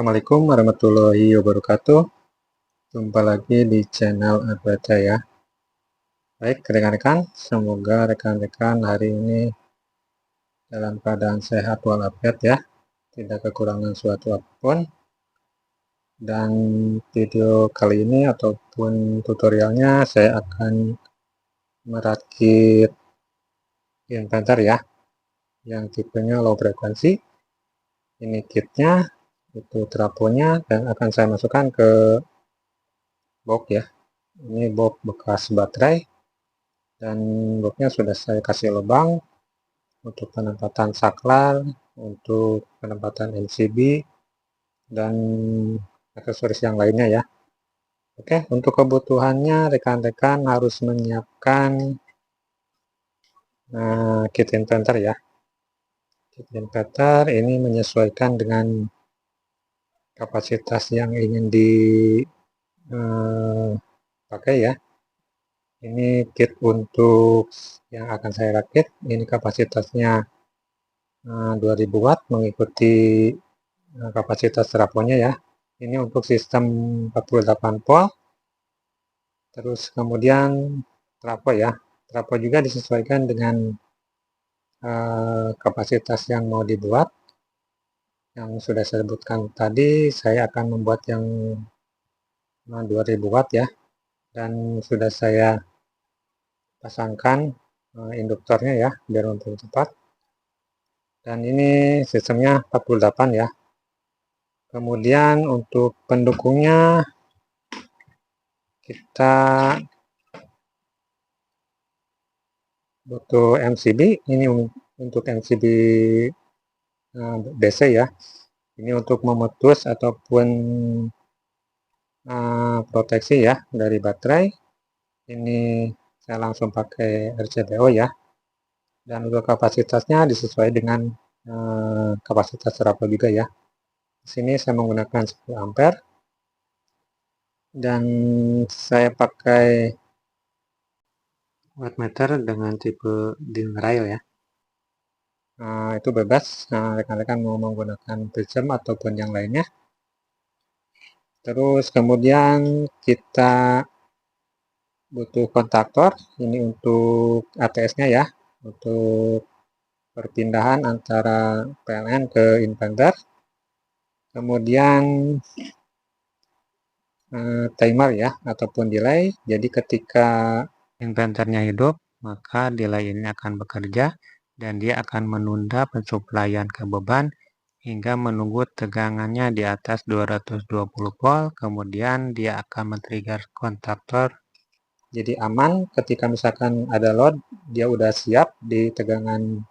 Assalamualaikum warahmatullahi wabarakatuh. Jumpa lagi di channel Adbaca ya. Baik rekan-rekan, semoga rekan-rekan hari ini dalam keadaan sehat walafiat ya, tidak kekurangan suatu apapun. Dan video kali ini ataupun tutorialnya saya akan merakit inverter ya, yang tipenya low frekuensi. Ini kitnya, itu trafonya, dan akan saya masukkan ke box ya. Ini box bekas baterai, dan boxnya sudah saya kasih lubang untuk penempatan saklar, untuk penempatan MCB, dan aksesoris yang lainnya ya. Oke, untuk kebutuhannya rekan-rekan harus menyiapkan kit inverter ya. Kit inverter ini menyesuaikan dengan kapasitas yang ingin dipakai ya. Ini kit untuk yang akan saya rakit, ini kapasitasnya 2000 watt mengikuti kapasitas trafonya ya. Ini untuk sistem 48 volt. Terus kemudian trafo ya. Trafo juga disesuaikan dengan kapasitas yang mau dibuat. Yang sudah saya sebutkan tadi, saya akan membuat yang 2000 watt ya. Dan sudah saya pasangkan induktornya ya, biar untuk cepat. Dan ini sistemnya 48 ya. Kemudian untuk pendukungnya kita butuh MCB. Ini untuk MCB DC ya. Ini untuk memutus ataupun proteksi ya dari baterai. Ini saya langsung pakai RCBO ya. Dan untuk kapasitasnya disesuaikan dengan kapasitas trafo juga ya. Di sini saya menggunakan 10 ampere. Dan saya pakai wattmeter dengan tipe DIN rail ya. Itu bebas, rekan-rekan mau menggunakan prism ataupun yang lainnya. Terus kemudian kita butuh kontaktor, ini untuk ATS-nya ya, untuk perpindahan antara PLN ke inverter. Kemudian timer ya, ataupun delay. Jadi ketika inverternya hidup, maka delay ini akan bekerja dan dia akan menunda pensuplaian ke beban hingga menunggu tegangannya di atas 220 volt. Kemudian dia akan men-trigger kontaktor. Jadi aman ketika misalkan ada load, dia udah siap di tegangan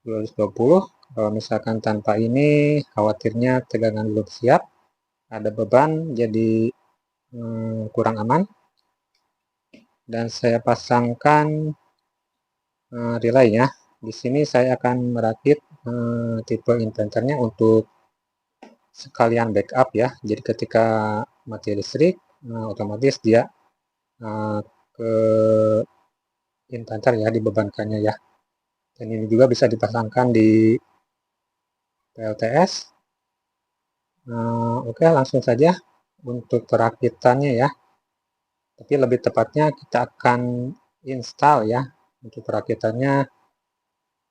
220. Kalau misalkan tanpa ini, khawatirnya tegangan belum siap, ada beban, jadi kurang aman. Dan saya pasangkan relay ya. Di sini saya akan merakit tipe inverternya untuk sekalian backup ya. Jadi ketika mati listrik, otomatis dia ke inverter ya, dibebankannya ya. Dan ini juga bisa dipasangkan di PLTS. Oke, langsung saja untuk perakitannya ya. Tapi lebih tepatnya kita akan install ya. Untuk perakitannya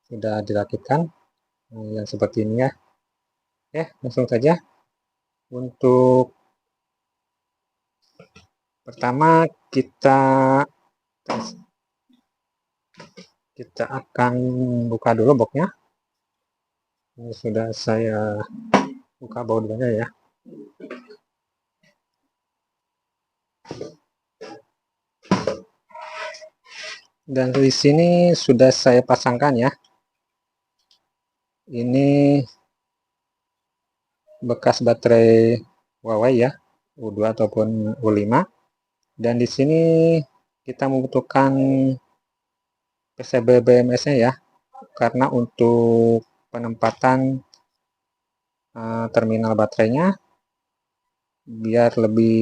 sudah dirakitkan yang seperti ini ya. Oke, langsung saja. Untuk pertama kita akan buka dulu boxnya. Ini sudah saya buka baut-bautnya ya. Dan di sini sudah saya pasangkan ya. Ini bekas baterai Huawei ya, U2 ataupun U5. Dan di sini kita membutuhkan PCB BMS-nya ya, karena untuk penempatan terminal baterainya biar lebih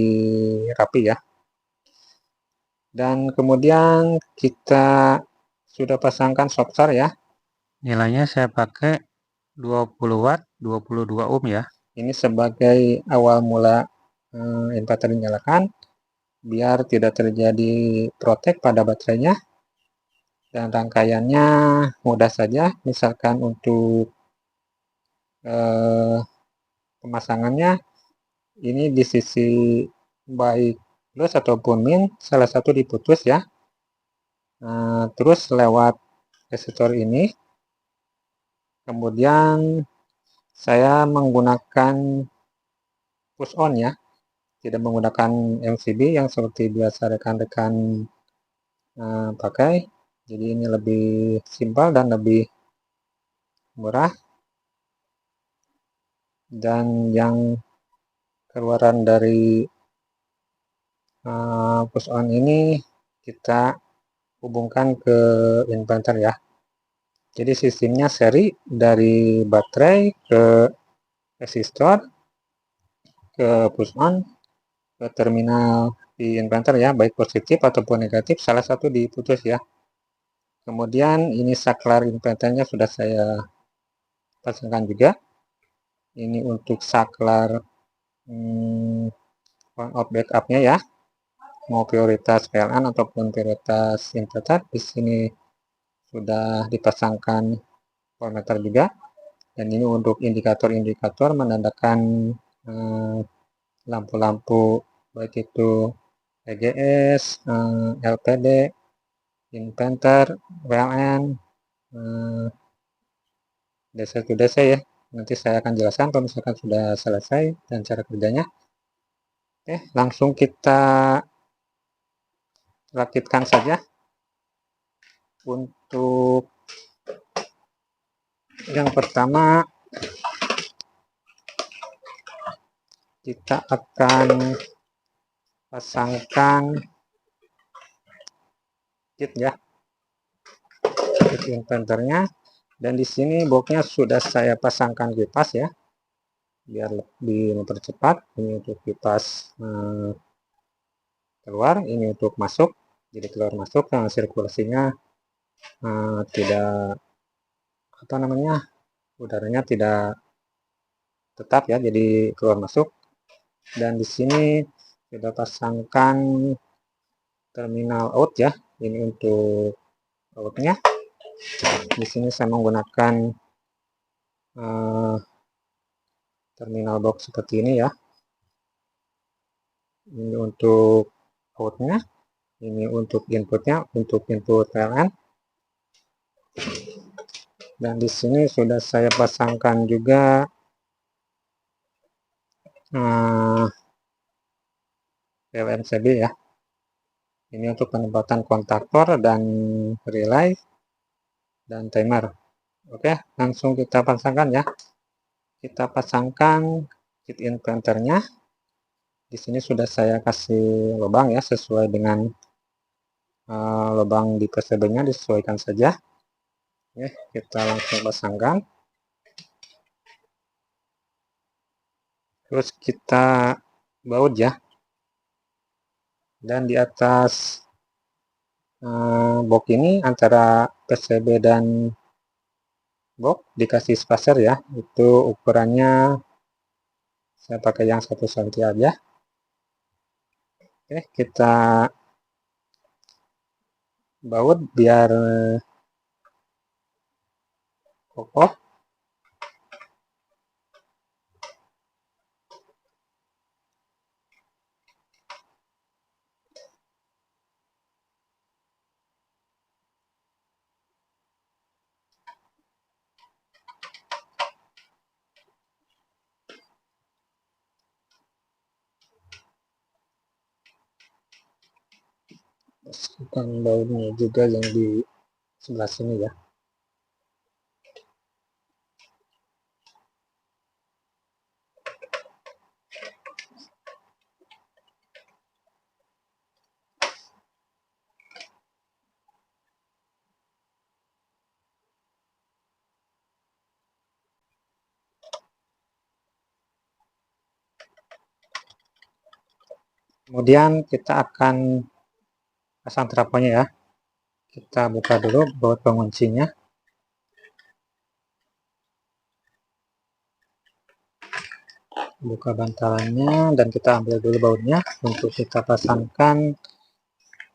rapi ya. Dan kemudian kita sudah pasangkan socket ya. Nilainya saya pakai 20 watt 22 ohm ya. Ini sebagai awal mula inverter dinyalakan, biar tidak terjadi protek pada baterainya. Dan rangkaiannya mudah saja, misalkan untuk pemasangannya ini di sisi baik plus ataupun min, salah satu diputus ya. Terus lewat resistor ini, kemudian saya menggunakan push on ya, tidak menggunakan MCB yang seperti biasa rekan-rekan pakai. Jadi ini lebih simpel dan lebih murah. Dan yang keluaran dari push on ini kita hubungkan ke inverter ya. Jadi sistemnya seri dari baterai ke resistor ke push on ke terminal di inverter ya, baik positif ataupun negatif, salah satu diputus ya. Kemudian ini saklar inverternya sudah saya pasangkan juga. Ini untuk saklar on off backupnya ya, mau prioritas PLN ataupun prioritas inverter. Di sini sudah dipasangkan voltmeter juga. Dan ini untuk indikator-indikator menandakan lampu-lampu baik itu EGS, LPD, inverter, WLN, DC to DC ya. Nanti saya akan jelaskan kalau misalkan sudah selesai dan cara kerjanya. Oke, langsung kita rakitkan saja. Untuk yang pertama, kita akan pasangkan kit ya, kit inverternya. Dan di sini boxnya sudah saya pasangkan kipas ya, biar lebih mempercepat. Ini untuk kipas keluar, ini untuk masuk. Jadi keluar masuk, sirkulasinya tidak udaranya tidak tetap ya, jadi keluar masuk. Dan di sini kita pasangkan terminal out ya, ini untuk outnya. Di sini saya menggunakan terminal box seperti ini ya. Ini untuk outnya, ini untuk inputnya, untuk input PLN. Dan di sini sudah saya pasangkan juga PLNCB ya. Ini untuk penempatan kontaktor dan relay dan timer. Oke, langsung kita pasangkan ya. Kita pasangkan kit inverternya. Di sini sudah saya kasih lubang ya, sesuai dengan lubang di PCB-nya, disesuaikan saja. Oke, kita langsung pasangkan. Terus kita baut ya. Dan di atas box ini antara PCB dan box dikasih spacer ya. Itu ukurannya saya pakai yang 1 cm aja. Oke, kita baut biar kokoh. Masukkan bautnya juga yang di sebelah sini ya. Kemudian kita akan pasang trafonya ya. Kita buka dulu baut penguncinya. buka bantalannya dan kita ambil dulu bautnya untuk kita pasangkan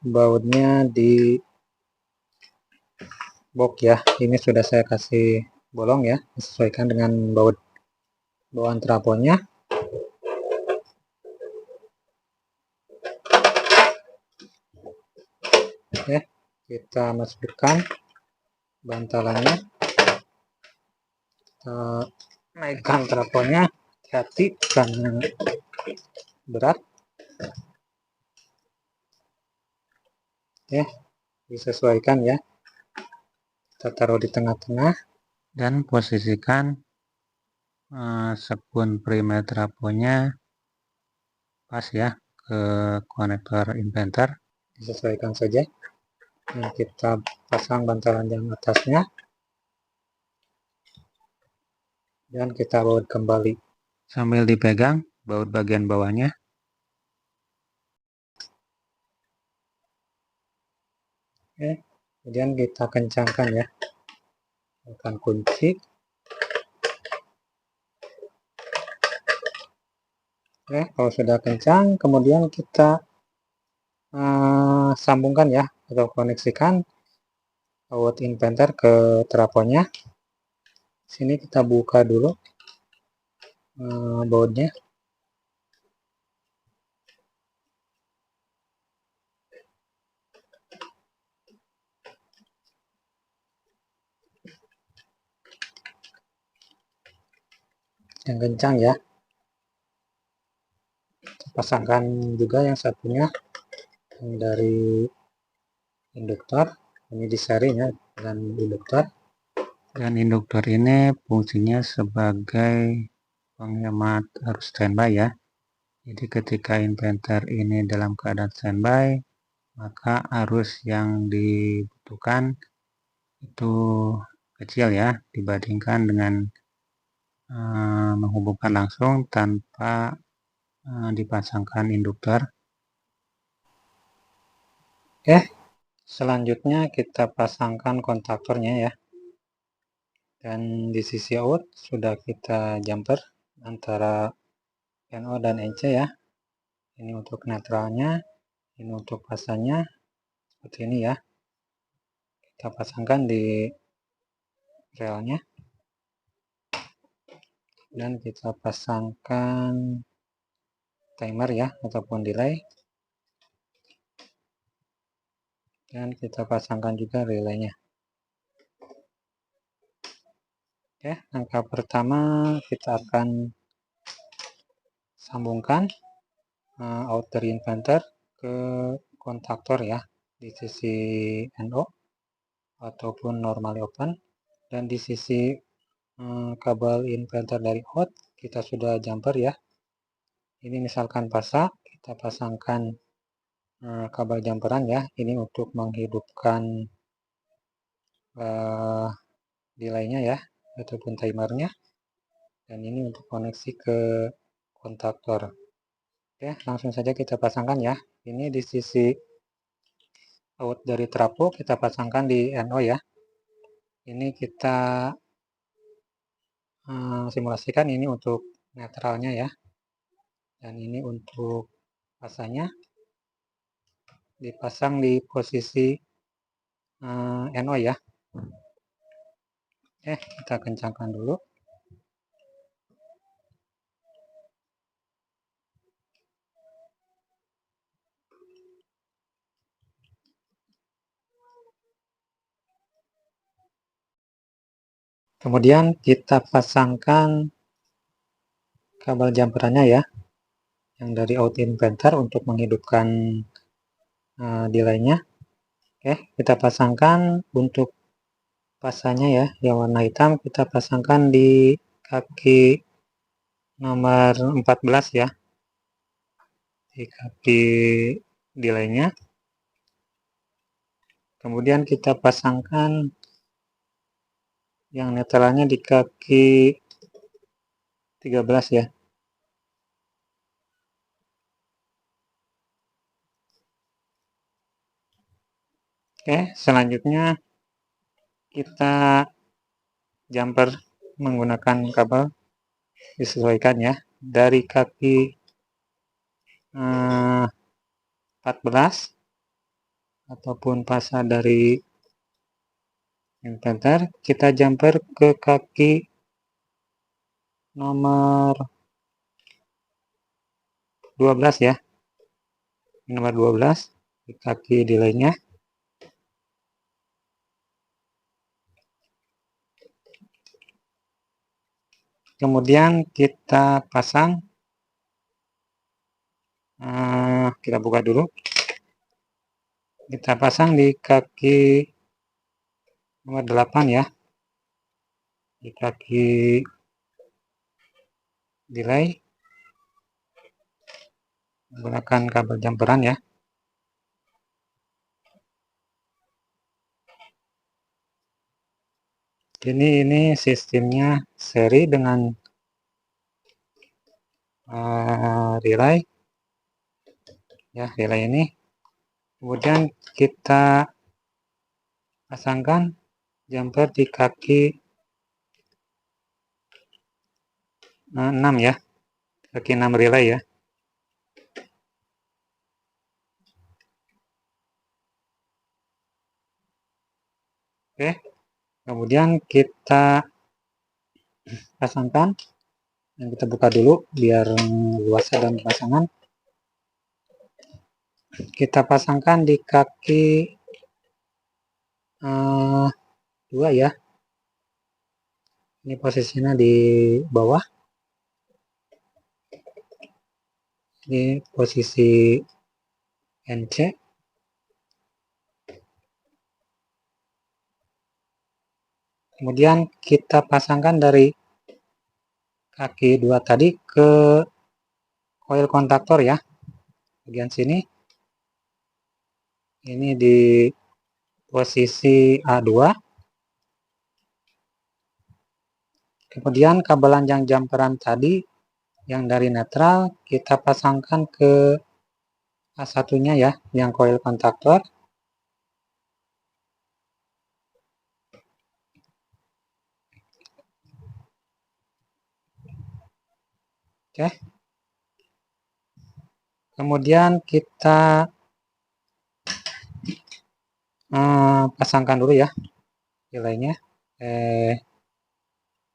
bautnya di box ya. Ini sudah saya kasih bolong ya, disesuaikan dengan baut bawaan trafonya. Oke, kita masukkan bantalannya, kita naikkan trafonya, hati-hati karena berat. Oke, disesuaikan ya, kita taruh di tengah-tengah dan posisikan sekun primer trafonya pas ya ke konektor inverter. Disesuaikan saja. Dan kita pasang bantalan yang atasnya dan kita baut kembali sambil dipegang baut bagian bawahnya. Oke, kemudian kita kencangkan ya, tekan kunci. Oke, kalau sudah kencang, kemudian kita sambungkan ya atau koneksikan out inverter ke trafonya. Sini kita buka dulu bautnya. Yang kencang ya. Kita pasangkan juga yang satunya yang dari induktor. Ini disaring ya dengan induktor. Dan induktor ini fungsinya sebagai penghemat arus standby ya. Jadi ketika inverter ini dalam keadaan standby, maka arus yang dibutuhkan itu kecil ya dibandingkan dengan menghubungkan langsung tanpa dipasangkan induktor. Oke, selanjutnya kita pasangkan kontaktornya ya. Dan di sisi out sudah kita jumper antara NO dan NC ya. Ini untuk netralnya, ini untuk pasangnya seperti ini ya. Kita pasangkan di relnya dan kita pasangkan timer ya ataupun delay, dan kita pasangkan juga relaynya. Oke, langkah pertama kita akan sambungkan out dari inverter ke kontaktor ya di sisi NO ataupun normally open, dan di sisi kabel inverter dari out kita sudah jumper ya. Ini misalkan pasang, kita pasangkan kabel jumperan ya. Ini untuk menghidupkan delaynya ya ataupun timernya, dan ini untuk koneksi ke kontaktor. Oke, langsung saja kita pasangkan ya. Ini di sisi out dari trafo kita pasangkan di NO ya. Ini kita simulasikan ini untuk netralnya ya, dan ini untuk pasanya dipasang di posisi NO ya. Oke, kita kencangkan dulu. Kemudian kita pasangkan kabel jumperannya ya, yang dari out inverter untuk menghidupkan delaynya. Oke, kita pasangkan untuk pasanya ya, yang warna hitam kita pasangkan di kaki nomor 14 ya, di kaki delaynya. Kemudian kita pasangkan yang netralnya di kaki 13 ya. Oke, selanjutnya kita jumper menggunakan kabel disesuaikan ya. dari kaki 14 ataupun pasa dari inverter, kita jumper ke kaki nomor 12 ya. Nomor 12 di kaki delaynya. Kemudian kita pasang, kita buka dulu. Kita pasang di kaki nomor 8 ya. Di kaki delay menggunakan kabel jumperan ya. Ini sistemnya seri dengan relay ya, relay ini. Kemudian kita pasangkan jumper di kaki 6 ya, kaki 6 relay ya. Oke, kemudian kita pasangkan, dan kita buka dulu biar luas dan pasangan. Kita pasangkan di kaki 2 ya. Ini posisinya di bawah. Ini posisi NC. Kemudian kita pasangkan dari kaki 2 tadi ke coil kontaktor ya. Bagian sini. Ini di posisi A2. Kemudian kabel lanjang jumperan tadi yang dari netral kita pasangkan ke A1-nya ya, yang coil kontaktor. Oke. Kemudian kita pasangkan dulu ya delaynya,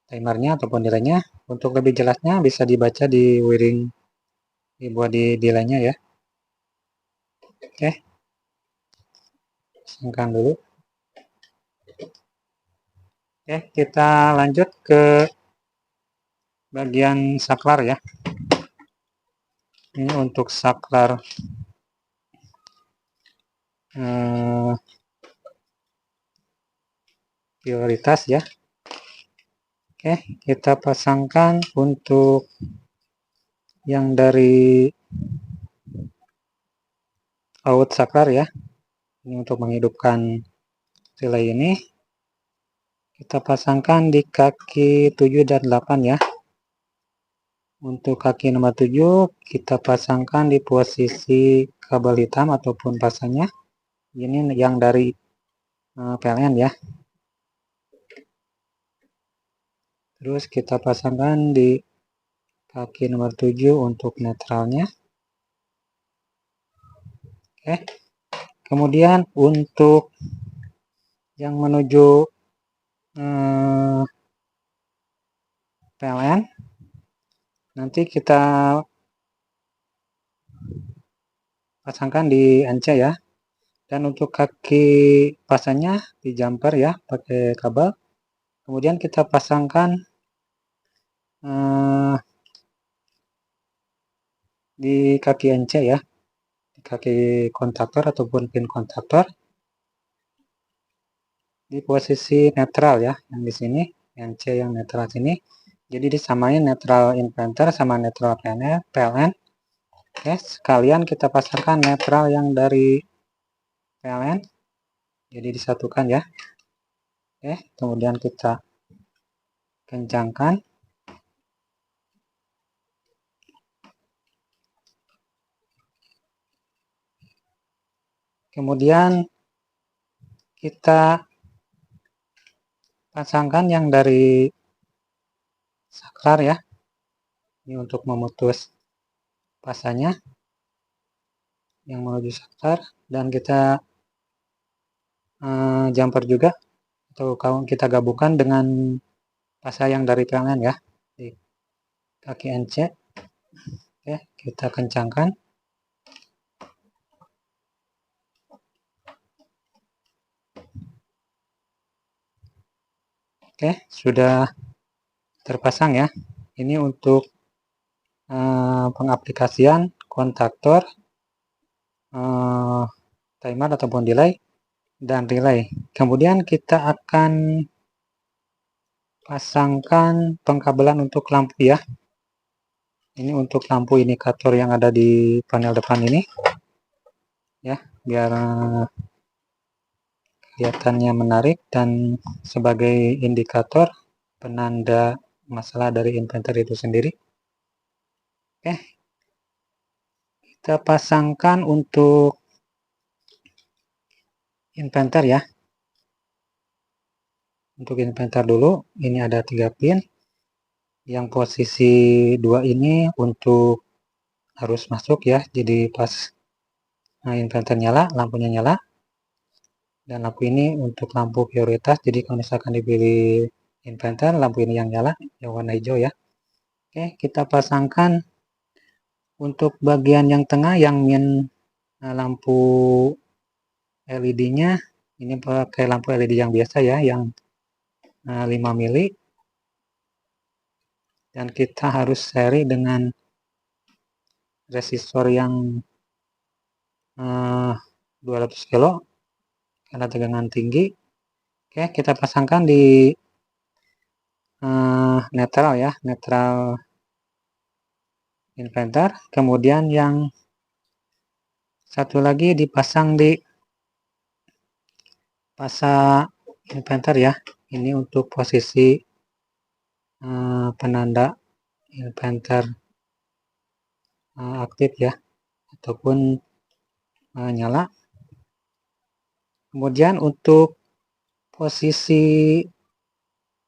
timernya ataupun delaynya. Untuk lebih jelasnya bisa dibaca di wiring dibuat di delaynya ya. Oke, pasangkan dulu. Oke, kita lanjut ke bagian saklar ya. Ini untuk saklar prioritas ya. Oke, kita pasangkan untuk yang dari out saklar ya. Ini untuk menghidupkan relay ini. Kita pasangkan di kaki 7 dan 8 ya. Untuk kaki nomor 7 kita pasangkan di posisi kabel hitam ataupun pasangnya. Ini yang dari PLN ya. Terus kita pasangkan di kaki nomor 7 untuk netralnya. Oke. Kemudian untuk yang menuju PLN nanti kita pasangkan di NC ya. Dan untuk kaki pasangnya di jumper ya, pakai kabel. Kemudian kita pasangkan di kaki NC ya, di kaki kontaktor ataupun pin kontaktor di posisi netral ya, yang di sini NC yang netral sini. Jadi disamain netral inverter sama netral PLN. Oke, sekalian kita pasangkan netral yang dari PLN. Jadi disatukan ya. Oke, kemudian kita kencangkan. Kemudian kita pasangkan yang dari saklar ya. Ini untuk memutus pasanya yang menuju sektor, dan kita jumper juga, atau kalau kita gabungkan dengan pasa yang dari PLN ya, di kaki NC. Oke, kita kencangkan. Oke, sudah terpasang ya. Ini untuk pengaplikasian kontaktor, timer ataupun delay, dan relay. Kemudian kita akan pasangkan pengkabelan untuk lampu ya. Ini untuk lampu indikator yang ada di panel depan ini ya, biar kelihatannya menarik dan sebagai indikator penanda masalah dari inverter itu sendiri. Oke, kita pasangkan untuk inverter ya. Untuk inverter dulu, ini ada 3 pin. Yang posisi 2 ini untuk harus masuk ya, jadi pas inverter nyala, lampunya nyala. Dan lampu ini untuk lampu prioritas, jadi kalau misalkan dipilih inverter, lampu ini yang nyala, yang warna hijau ya. Oke, kita pasangkan untuk bagian yang tengah, yang lampu LED-nya, ini pakai lampu LED yang biasa ya, yang 5 mili. Dan kita harus seri dengan resistor yang 200 kilo karena tegangan tinggi. Oke, kita pasangkan di netral ya, netral inverter. Kemudian yang satu lagi dipasang di pasa inverter ya. Ini untuk posisi penanda inverter aktif ya, ataupun nyala. Kemudian untuk posisi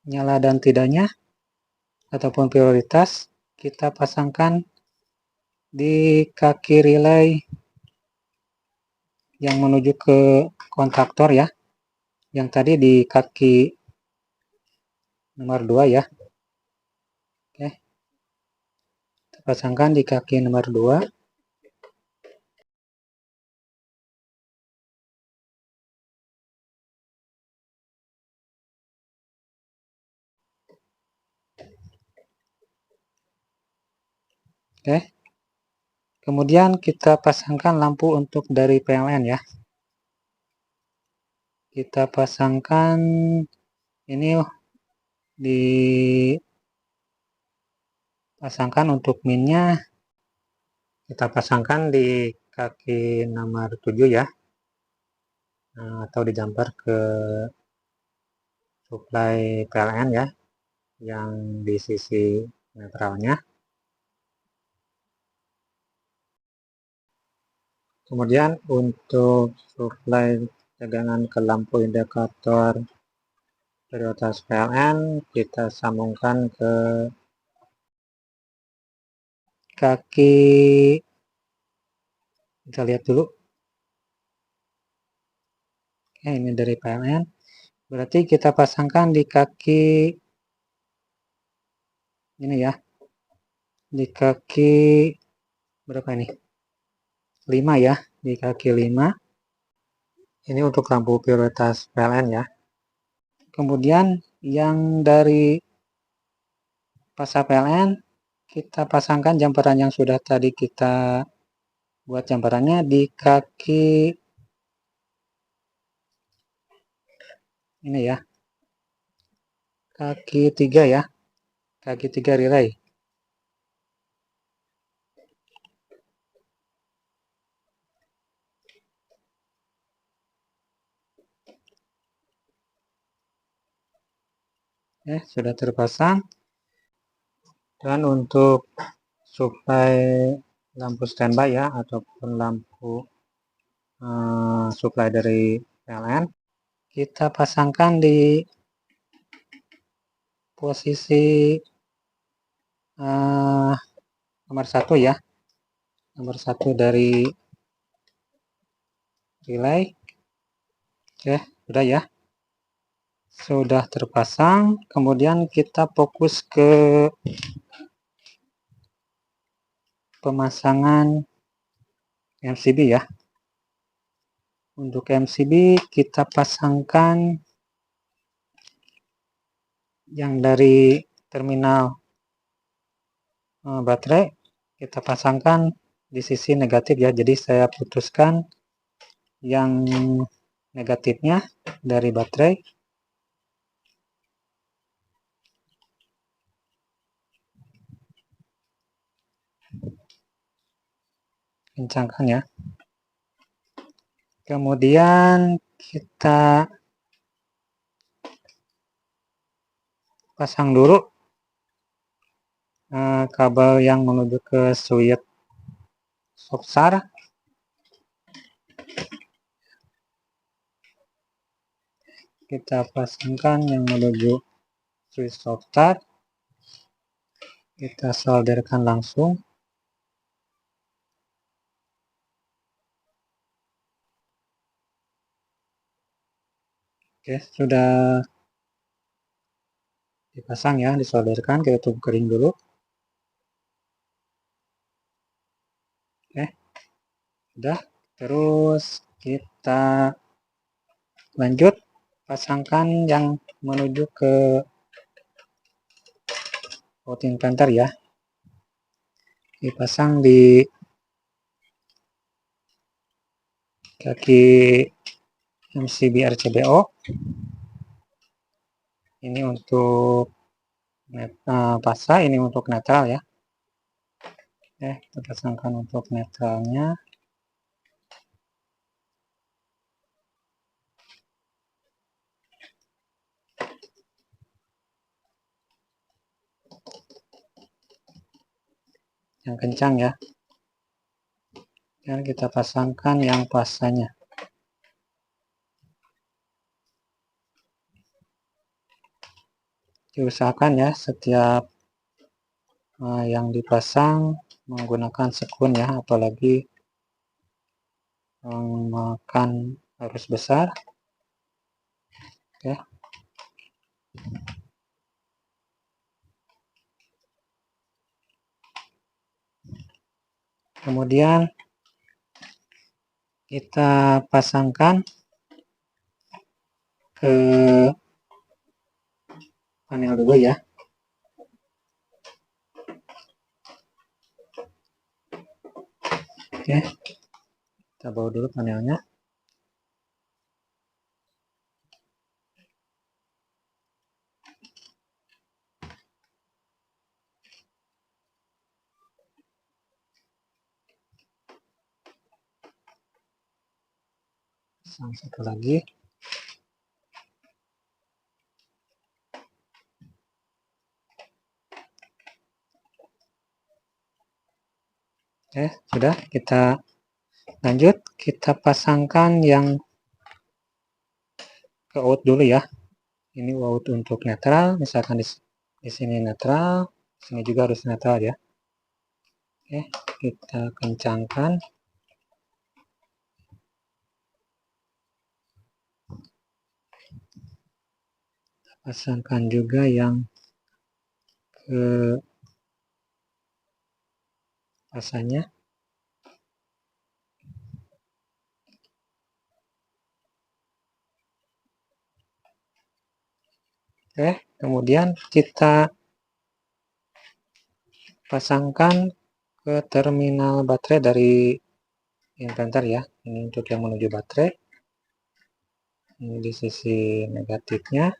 nyala dan tidaknya ataupun prioritas, kita pasangkan di kaki relay yang menuju ke kontaktor ya, yang tadi di kaki nomor 2 ya. Oke, kita pasangkan di kaki nomor 2. Oke, kemudian kita pasangkan lampu untuk dari PLN ya. Kita pasangkan ini dipasangkan untuk minnya, kita pasangkan di kaki nomor 7 ya, atau di jumper ke supply PLN ya, yang di sisi netralnya. Kemudian untuk supply tegangan ke lampu indikator prioritas PLN, kita sambungkan ke kaki, kita lihat dulu. Oke, ini dari PLN, berarti kita pasangkan di kaki ini ya, di kaki berapa ini, 5 ya, di kaki 5. Ini untuk lampu prioritas PLN ya. Kemudian yang dari pasa PLN, kita pasangkan jumperan yang sudah tadi kita buat jumperannya di kaki ini ya, kaki 3 ya, kaki 3 relay. Sudah terpasang. Dan untuk supply lampu standby ya, ataupun lampu supply dari PLN, kita pasangkan di posisi nomor 1 ya, nomor 1 dari relay. Oke, sudah ya, sudah terpasang. Kemudian kita fokus ke pemasangan MCB ya. Untuk MCB kita pasangkan yang dari terminal baterai, kita pasangkan di sisi negatif ya. Jadi saya putuskan yang negatifnya dari baterai. Kencangkan ya. Kemudian kita pasang dulu kabel yang menuju ke switch soft-start. Kita pasangkan yang menuju switch soft-start. Kita solderkan langsung. Oke, sudah dipasang ya, disolderkan. Kita tunggu kering dulu. Oke, sudah. Terus kita lanjut pasangkan yang menuju ke out inverter ya. Dipasang di kaki MCB RCBO. Ini untuk fasa, ini untuk netral ya. Kita pasangkan untuk netralnya. Yang kencang ya. Dan kita pasangkan yang fasanya. Diusahakan ya setiap yang dipasang menggunakan sekun ya, apalagi memakan arus besar. Oke. Kemudian kita pasangkan ke panel dulu ya. Oke, kita bawa dulu panelnya. Pasang satu lagi. Oke, sudah. Kita lanjut, kita pasangkan yang ke out dulu ya. Ini out untuk netral, misalkan di sini netral, di sini juga harus netral ya. Oke, kita kencangkan. Pasangkan juga yang ke fasanya. Oke, kemudian kita pasangkan ke terminal baterai dari inverter ya. Ini untuk yang menuju baterai. Ini di sisi negatifnya.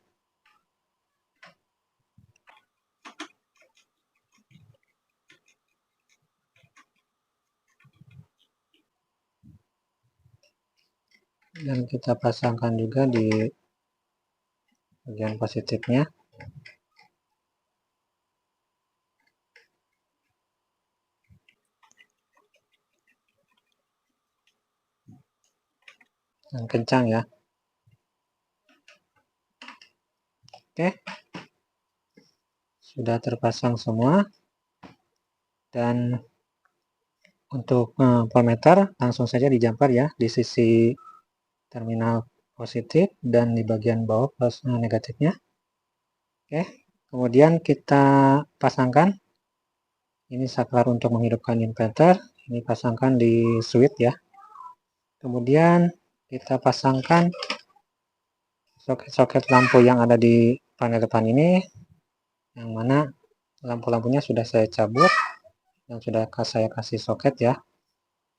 Dan kita pasangkan juga di bagian positifnya. Yang kencang ya. Oke, sudah terpasang semua. Dan untuk voltmeter langsung saja dijamper ya di sisi terminal positif dan di bagian bawah plus negatifnya. Oke, kemudian kita pasangkan. Ini saklar untuk menghidupkan inverter. Ini pasangkan di switch ya. Kemudian kita pasangkan soket-soket lampu yang ada di panel depan ini, yang mana lampu-lampunya sudah saya cabut dan sudah saya kasih soket ya.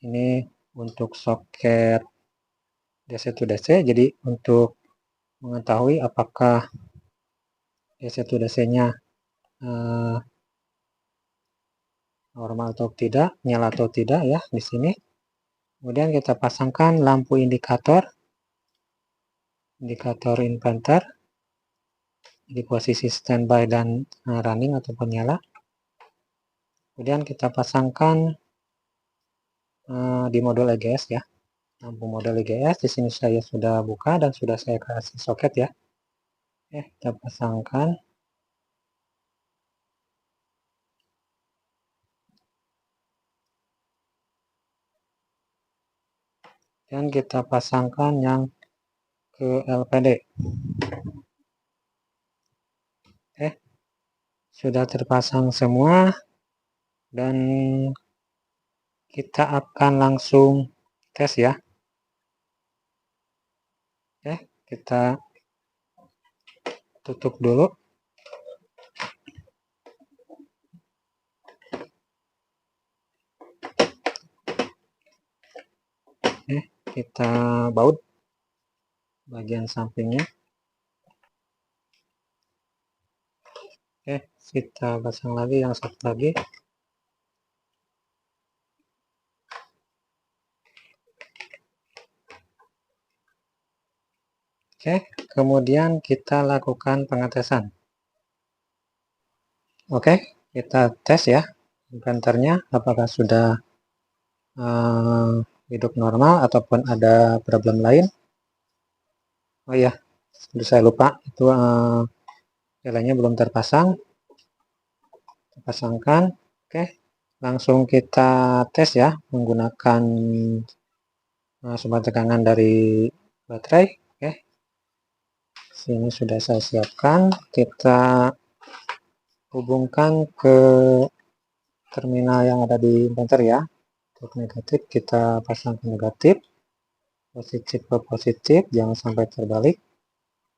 Ini untuk soket DC to DC, jadi untuk mengetahui apakah DC to DC-nya normal atau tidak, nyala atau tidak ya di sini. Kemudian kita pasangkan lampu indikator inverter di posisi standby dan running ataupun nyala. Kemudian kita pasangkan di modul EGS ya, lampu modul EGS. Di sini saya sudah buka dan sudah saya kasih soket ya. Oke, kita pasangkan. Dan kita pasangkan yang ke LPD. Oke, sudah terpasang semua dan kita akan langsung tes ya. Oke, kita tutup dulu. Oke, kita baut bagian sampingnya. Oke, kita pasang lagi yang satu lagi. Oke, kemudian kita lakukan pengetesan. Oke, kita tes ya inverternya apakah sudah hidup normal ataupun ada problem lain. Oh iya, saya lupa itu relenya belum terpasang. Kita pasangkan. Oke, langsung kita tes ya menggunakan sumber tegangan dari baterai. Oke, sini sudah saya siapkan. Kita hubungkan ke terminal yang ada di inverter ya. Untuk negatif kita pasang ke negatif, positif ke positif, jangan sampai terbalik.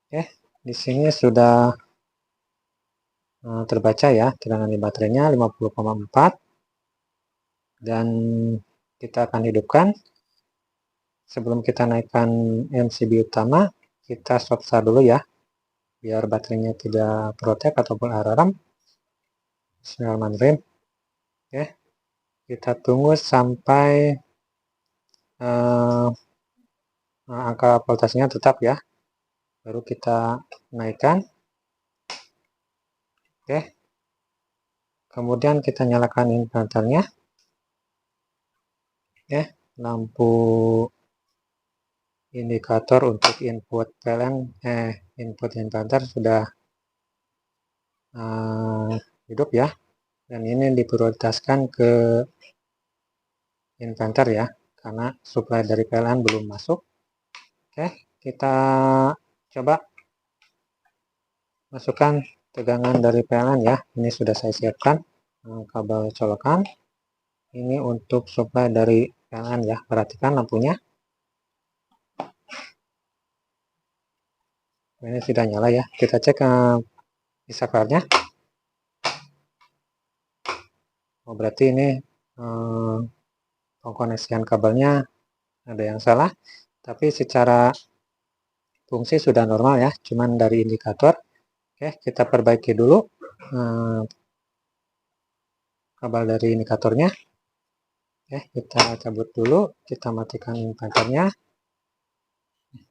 Oke, di sini sudah terbaca ya tegangan di baterainya 50,4 dan kita akan hidupkan. Sebelum kita naikkan MCB utama, kita short start dulu ya biar baterainya tidak protek ataupun alarm. Bismillahirrahmanirrahim. Oke, kita tunggu sampai angka voltasenya tetap ya, baru kita naikkan. Oke, kemudian kita nyalakan inverternya. Oke, lampu indikator untuk input PLN input inverter sudah hidup ya, dan ini diprioritaskan ke inverter ya karena suplai dari PLN belum masuk. Oke, kita coba masukkan tegangan dari PLN ya. Ini sudah saya siapkan kabel colokan. Ini untuk suplai dari PLN ya. Perhatikan lampunya. Ini sudah nyala ya. Kita cek saklarnya. Oh, berarti ini pengkoneksian kabelnya ada yang salah. Tapi secara fungsi sudah normal ya. Cuman dari indikator. Oke, kita perbaiki dulu kabel dari indikatornya. Oke, kita cabut dulu. Kita matikan inverternya.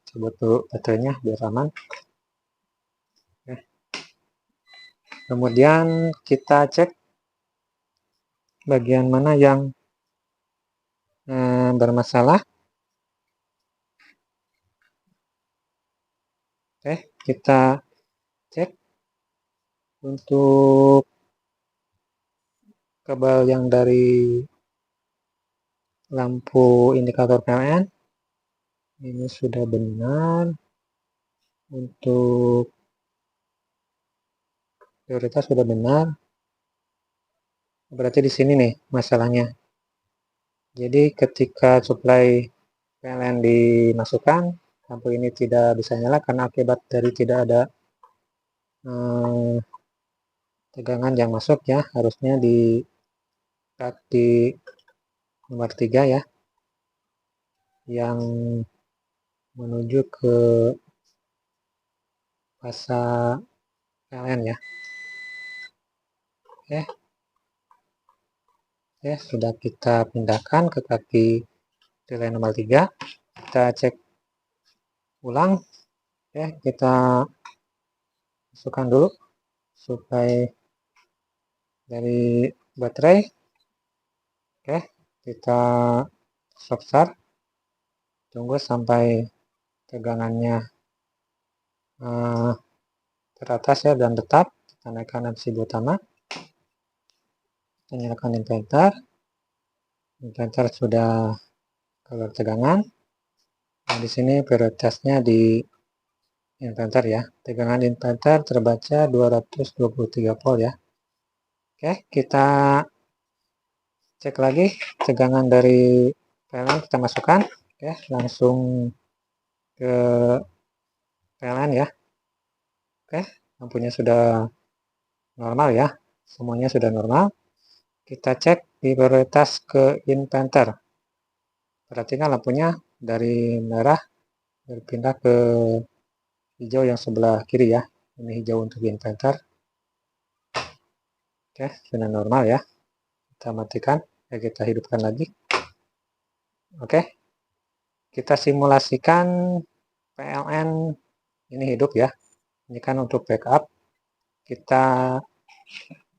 Cabut dulu baterainya biar aman. Oke. Kemudian kita cek bagian mana yang bermasalah. Oke, kita cek untuk kabel yang dari lampu indikator PLN ini sudah benar. Untuk prioritas sudah benar. Berarti di sini nih masalahnya. Jadi ketika suplai PLN dimasukkan, lampu ini tidak bisa nyala karena akibat dari tidak ada tegangan yang masuk ya. Harusnya di nomor 3 ya, yang menuju ke fasa PLN ya. Oke, sudah kita pindahkan ke kaki relay nomor 3. Kita cek ulang. Oke, kita masukkan dulu supaya dari baterai. Oke, kita stop start. Tunggu sampai tegangannya teratas ya dan tetap. Kita naikkan MCB utama. Kita nyalakan inverter. Inverter sudah keluar tegangan. Nah, di sini prioritasnya di inverter ya. Tegangan inverter terbaca 223 volt ya. Oke, kita cek lagi tegangan dari PLN, kita masukkan. Oke, langsung ke PLN ya. Oke, lampunya sudah normal ya. Semuanya sudah normal. Kita cek di prioritas ke inverter. Perhatikan lampunya dari merah berpindah ke hijau yang sebelah kiri ya. Ini hijau untuk inverter. Oke, sudah normal ya. Kita matikan, ya kita hidupkan lagi. Oke, kita simulasikan PLN ini hidup ya. Ini kan untuk backup. Kita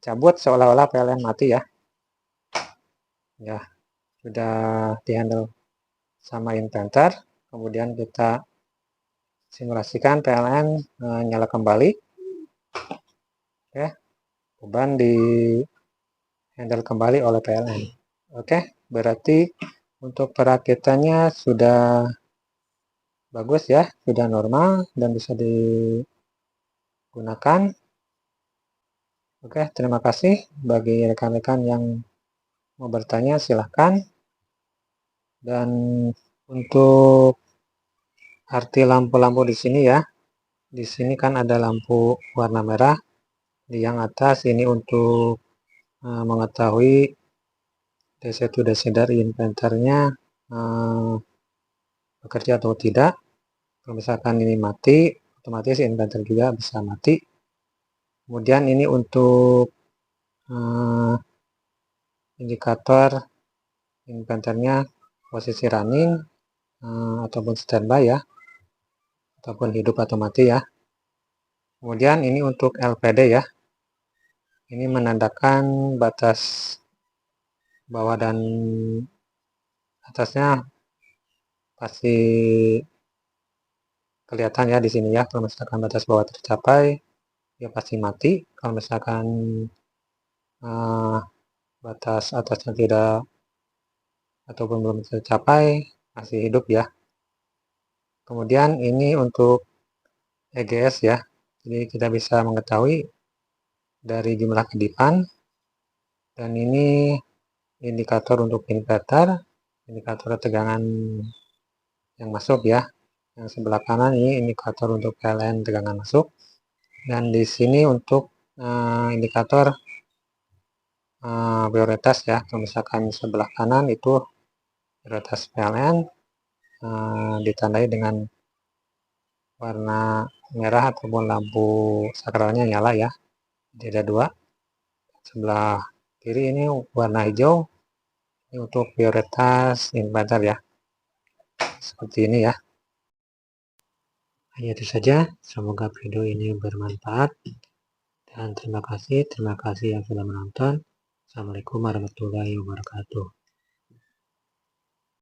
cabut seolah-olah PLN mati ya. Ya, sudah dihandle sama inverter. Kemudian kita simulasikan PLN nyala kembali. Oke, beban di handle kembali oleh PLN. Oke, berarti untuk perakitannya sudah bagus ya, sudah normal dan bisa digunakan. Oke, terima kasih. Bagi rekan-rekan yang mau bertanya silahkan. Dan untuk arti lampu-lampu di sini ya, di sini kan ada lampu warna merah. Di yang atas ini untuk mengetahui DC to DC dari inverternya bekerja atau tidak. Kalau misalkan ini mati, otomatis inverter juga bisa mati. Kemudian ini untuk indikator inverternya posisi running ataupun standby ya, ataupun hidup atau mati ya. Kemudian ini untuk LPD ya, ini menandakan batas bawah dan atasnya pasti kelihatan ya di sini ya. Kalau misalkan batas bawah tercapai, ya pasti mati. Kalau misalkan batas atasnya tidak ataupun belum tercapai, masih hidup ya. Kemudian ini untuk EGS ya, jadi kita bisa mengetahui dari jumlah kedipan. Dan ini indikator untuk inverter, indikator tegangan yang masuk ya. Yang sebelah kanan ini indikator untuk PLN tegangan masuk. Dan di sini untuk indikator prioritas ya. Kalau misalkan sebelah kanan itu prioritas PLN ditandai dengan warna merah ataupun lampu sakralnya nyala ya. Jadi ada dua. Sebelah kiri ini warna hijau, ini untuk prioritas inverter ya. Seperti ini ya. Hanya itu saja. Semoga video ini bermanfaat. Dan terima kasih yang sudah menonton. Assalamualaikum warahmatullahi wabarakatuh.